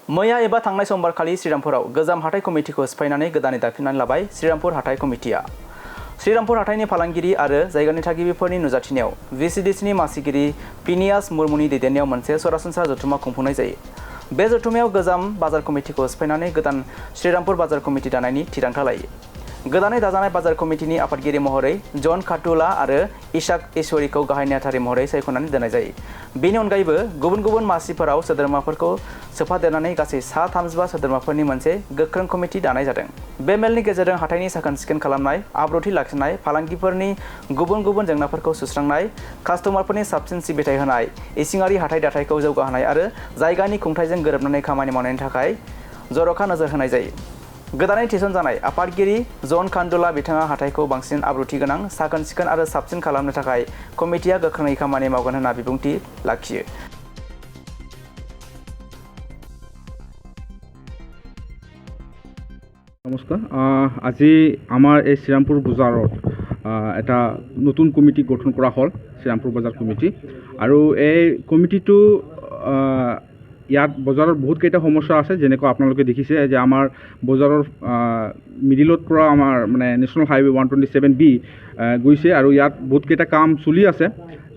मैया एबा थांनाय समबारखालि श्रीरामपुराव गोजाम हाथाइ कमिटिखौ सिफायनानै गोदानै दाफिननानै लाबाय श्रीरामपुर हाथाइ कमिटिया। श्रीरामपुर हाथाइनि फालांगिरि आरो जायगानि थागिबिफोरनि नुजाथिनायाव VCDCनि मासिगिरि पिनियास मुर्मुनि दैदेननायाव मोनसे सरासनस्रा जथुम्मा खुंफुंनाय जायो। बे जथुम्मायाव गोजाम बाजार कमिटिखौ सिफायनानै गोदान श्रीरामपुर बाजार कमिटि दानायनि थिरांथा लायो। गोदानै दाजानाय बाजार कमिटिनि आफादगिरि महरै जन खाटुला आरो इसाक ईश्वरीखौ गाहाय नेहाथारि महरै सायख'नानै दोननाय जायो। बेनि अनगायैबो गुबुन गुबुन मासिफोराव सोद्रोमाफोरखौ सोफादेरनानै गासै 35 सोद्रोमाफोरनि मोनसे गोख्रों कमिटि दानाय जादों। बे मेलनि गेजेरजों हाथाइनि साखोन सिखोन खालामनाय, आब्रुथि लाखिनाय, फालांगिफोरनि गुबुन गुबुन जेंनाफोरखौ सुस्रांनाय, कास्टमारफोरनि साबसिन सिबिथाइ होनाय, इसिङारि हाथाइ दाथायखौ जौगाहोनाय आरो जायगानि खुंथायजों गोरोबनानै खामानि मावनायनि थाखाय जर'खा नोजोर होनाय जायो। गोदानै थिसनजानाय आफादगिरि जन खान्डुला बिथाङा हाथाइखौ बांसिन आब्रुथि गोनां, साखोन सिखोन आरो साबसिन खालामनो थाखाय कमिटिया गोख्रोङै खामानि मावगोन होनना बिबुंथि लाखियो। নমস্কাৰ। আজি আমাৰ এই শ্ৰীৰামপুৰ বজাৰত এটা নতুন কমিটি গঠন কৰা হ'ল, শ্ৰীৰামপুৰ বজাৰ কমিটি। আৰু এই কমিটিটো ইয়াত বজাৰত বহুত কেইটা সমস্যা আছে, যেনেকৈ আপোনালোকে দেখিছে যে আমাৰ বজাৰৰ মিডিলত পৰা আমাৰ মানে নেশ্যনেল হাইৱে 127B গৈছে আৰু ইয়াত বহুত কেইটা কাম চলি আছে,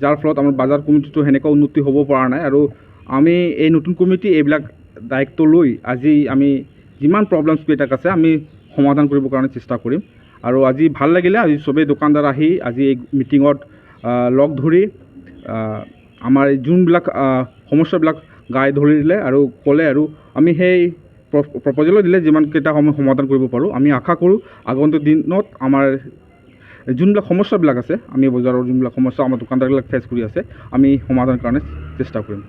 যাৰ ফলত আমাৰ বজাৰ কমিটিটো সেনেকুৱা উন্নতি হ'ব পৰা নাই। আৰু আমি এই নতুন কমিটি এইবিলাক দায়িত্ব লৈ আজি আমি যিমান প্ৰব্লেমছ কেইটাক আছে আমি সমাধান কৰিবৰ কাৰণে চেষ্টা কৰিম। আৰু আজি ভাল লাগিলে, আজি চবেই দোকানদাৰ আহি আজি এই মিটিঙত লগ ধৰি আমাৰ যোনবিলাক সমস্যাবিলাক গাই ধৰি দিলে আৰু ক'লে, আৰু আমি সেই প্ৰপ'জেলো দিলে যিমানকেইটা সমাধান কৰিব পাৰোঁ। আমি আশা কৰোঁ আগন্তুক দিনত আমাৰ যোনবিলাক সমস্যাবিলাক আছে, আমি বজাৰৰ যোনবিলাক সমস্যা আমাৰ দোকানদাৰবিলাক ফেচ কৰি আছে, আমি সমাধানৰ কাৰণে চেষ্টা কৰিম।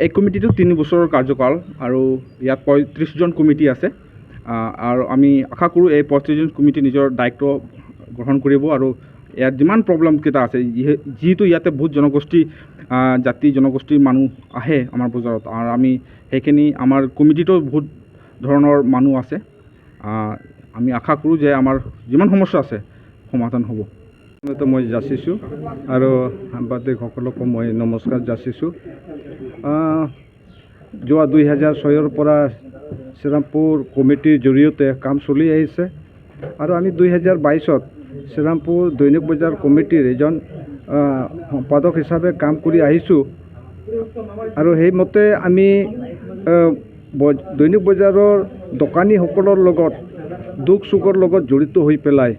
এই কমিটিটো 3 বছৰৰ কাৰ্যকাল আৰু ইয়াত 35জন কমিটি আছে। আৰু আমি আশা কৰোঁ এই 35জন কমিটি নিজৰ দায়িত্ব গ্ৰহণ কৰিব আৰু ইয়াত যিমান প্ৰব্লেমকেইটা আছে, যিহেতু ইয়াতে বহুত জাতি জনগোষ্ঠীৰ মানুহ আহে আমাৰ বজাৰত, আৰু আমি সেইখিনি আমাৰ কমিটিতো বহুত ধৰণৰ মানুহ আছে। আমি আশা কৰোঁ যে আমাৰ যিমান সমস্যা আছে সমাধান হ'ব। মই যাচিছোঁ আৰু সাংবাদিকসকলকো মই নমস্কাৰ যাচিছোঁ। যোৱা 2006ৰ পৰা শ্ৰীৰামপুৰ কমিটিৰ জৰিয়তে কাম চলি আহিছে আৰু আমি 2022ত শ্ৰীৰামপুৰ দৈনিক বজাৰ কমিটিৰ এজন সম্পাদক হিচাপে কাম কৰি আহিছোঁ। আৰু সেইমতে আমি দৈনিক বজাৰৰ দোকানীসকলৰ লগত দুখ সুখৰ লগত জড়িত হৈ পেলাই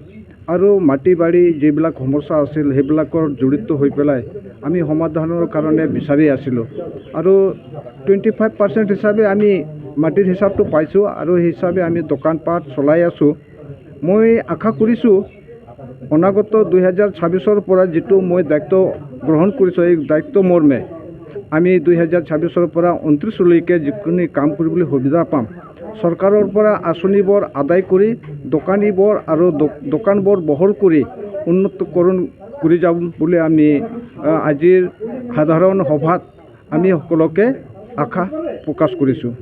আৰু মাটি বাৰী যিবিলাক সমস্যা আছিল সেইবিলাকৰ জড়িত হৈ পেলাই আমি সমাধানৰ কাৰণে বিচাৰি আছিলোঁ। আৰু 25% হিচাপে আমি মাটিৰ হিচাপটো পাইছোঁ আৰু সেই হিচাপে আমি দোকানপাট চলাই আছোঁ। মই আশা কৰিছোঁ অনাগত 2026ৰ পৰা যিটো মই দায়িত্ব গ্ৰহণ কৰিছোঁ, এই দায়িত্ব মৰ্মে আমি 2026ৰ পৰা 29লৈকে যিখিনি কাম কৰিবলৈ সুবিধা পাম, চৰকাৰৰ পৰা আঁচনিবোৰ আদায় কৰি দোকানীবোৰ আৰু দোকানবোৰ বহল কৰি উন্নতকৰণ কৰি যাম বুলি আমি আজিৰ সাধাৰণ সভাত আমি সকলোকে আশা প্ৰকাশ কৰিছোঁ।